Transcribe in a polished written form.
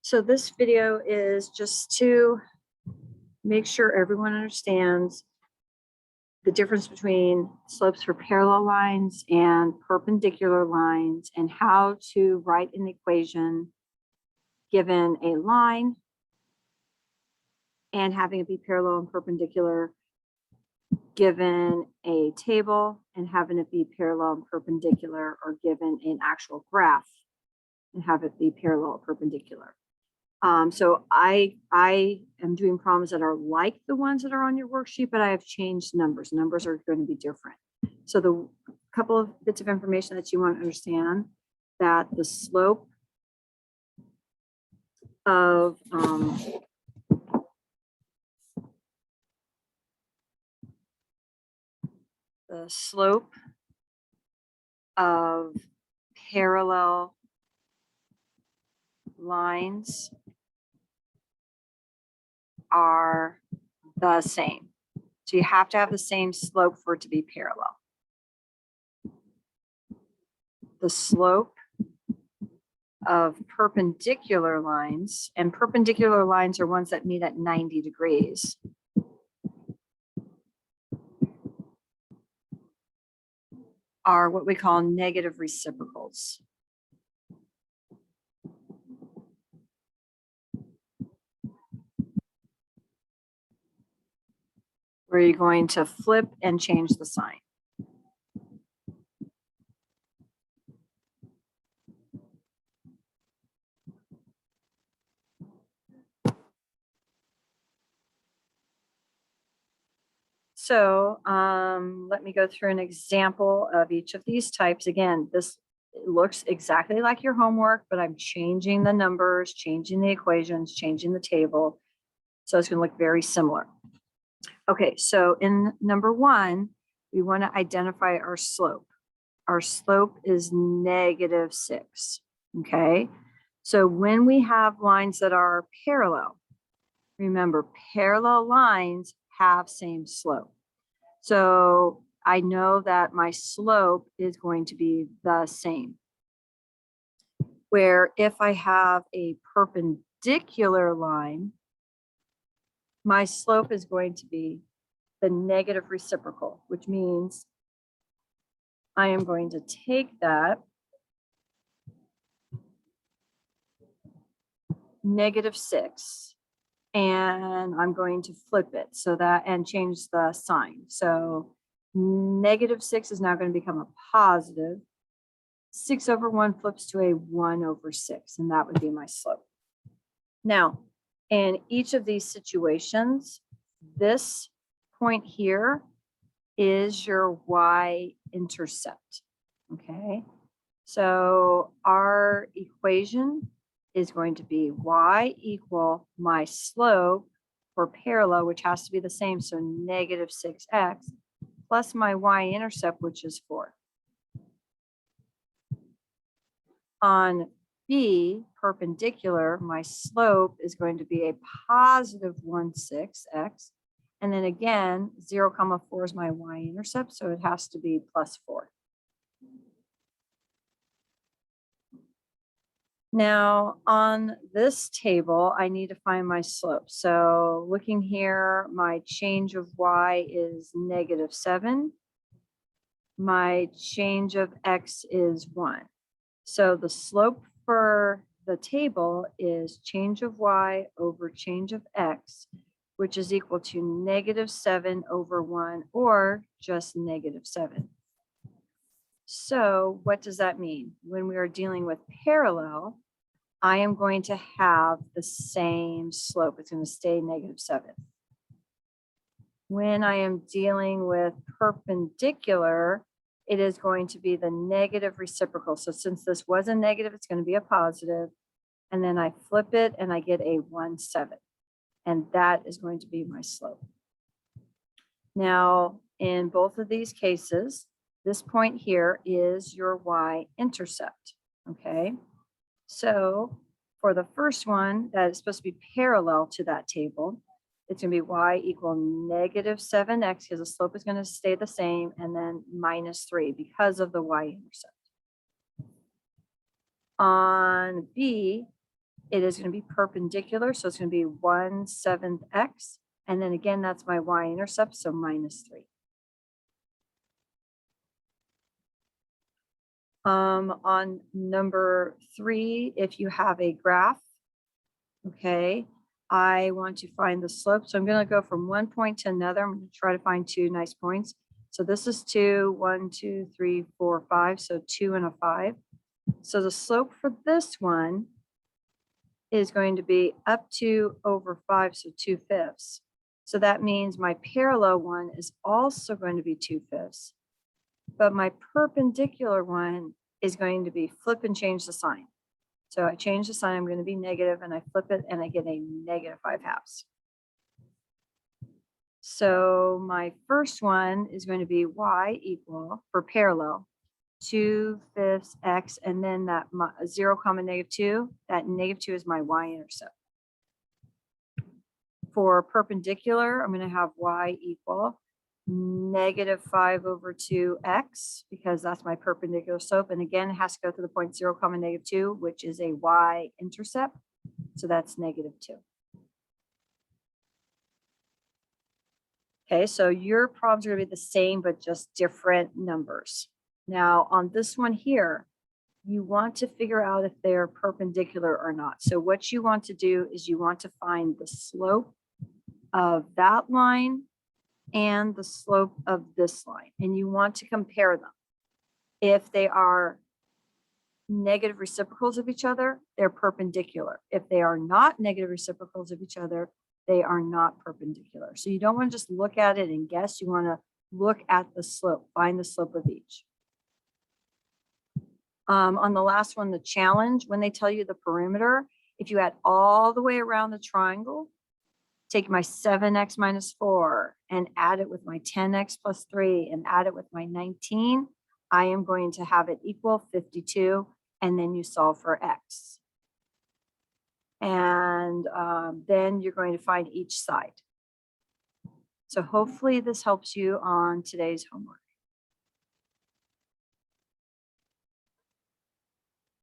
So this video is just to make sure everyone understands the difference between slopes for parallel lines and perpendicular lines and how to write an equation given a line and having it be parallel and perpendicular, given a table and having it be parallel and perpendicular, or given an actual graph and have it be parallel or perpendicular. So I am doing problems that are like the ones that are on your worksheet, but I have changed numbers. Numbers are going to be different. So the couple of bits of information that you want to understand, that the slope of parallel lines are the same. So you have to have the same slope for it to be parallel. The slope of perpendicular lines, and perpendicular lines are ones that meet at 90 degrees. Are what we call negative reciprocals. Where you're going to flip and change the sign. So let me go through an example of each of these types. Again, this looks exactly like your homework, but I'm changing the numbers, changing the equations, changing the table. So it's going to look very similar. Okay, so in number one, we want to identify our slope. Our slope is -6, okay? So when we have lines that are parallel, remember, parallel lines have same slope. So I know that my slope is going to be the same. Where if I have a perpendicular line, my slope is going to be the negative reciprocal, which means I am going to take that -6 and I'm going to flip it so that and change the sign. So -6 is now going to become a positive. 6/1 flips to a 1/6, and that would be my slope. Now, in each of these situations, this point here is your y-intercept, okay? So our equation is going to be y equal my slope for parallel, which has to be the same, so -6x, plus my y-intercept, which is 4. On B, perpendicular, my slope is going to be a positive 1/6x. And then again, 0, 4 is my y-intercept, so it has to be +4. Now, on this table, I need to find my slope. So looking here, my change of y is -7. My change of x is 1. So the slope for the table is change of y over change of x, which is equal to -7/1, or just -7. So what does that mean? When we are dealing with parallel, I am going to have the same slope. It's going to stay -7. When I am dealing with perpendicular, it is going to be the negative reciprocal. So since this was a negative, it's going to be a positive. And then I flip it and I get a 1/7. And that is going to be my slope. Now, in both of these cases, this point here is your y-intercept, okay? So for the first one, that is supposed to be parallel to that table, it's going to be y equal -7x, because the slope is going to stay the same, and then -3 because of the y-intercept. On B, it is going to be perpendicular. So it's going to be 1/7 x. And then again, that's my y-intercept, so -3. On number 3, if you have a graph, okay, I want to find the slope. So I'm going to go from one point to another. I'm going to try to find 2 nice points. So this is 2, 1, 2, 3, 4, 5. So 2 and a 5. So the slope for this one is going to be up 2 over 5, so 2/5. So that means my parallel one is also going to be 2/5. But my perpendicular one is going to be flip and change the sign. So I change the sign, I'm going to be negative, and I flip it and I get a -5/2. So my first one is going to be y equal, for parallel, 2/5 x, and then that 0, -2, that -2 is my y-intercept. For perpendicular, I'm going to have y equal -5 over 2x, because that's my perpendicular slope. And again, it has to go through the point 0, -2, which is a y-intercept. So that's -2. Okay, so your problems are going to be the same, but just different numbers. Now on this one here, you want to figure out if they're perpendicular or not. So what you want to do is you want to find the slope of that line and the slope of this line, and you want to compare them. If they are negative reciprocals of each other, they're perpendicular. If they are not negative reciprocals of each other, they are not perpendicular. So you don't want to just look at it and guess. You want to look at the slope, find the slope of each. On the last one, the challenge, when they tell you the perimeter, if you add all the way around the triangle, take my 7x minus 4 and add it with my 10x plus 3 and add it with my 19, I am going to have it equal 52, and then you solve for x. And then you're going to find each side. So hopefully this helps you on today's homework.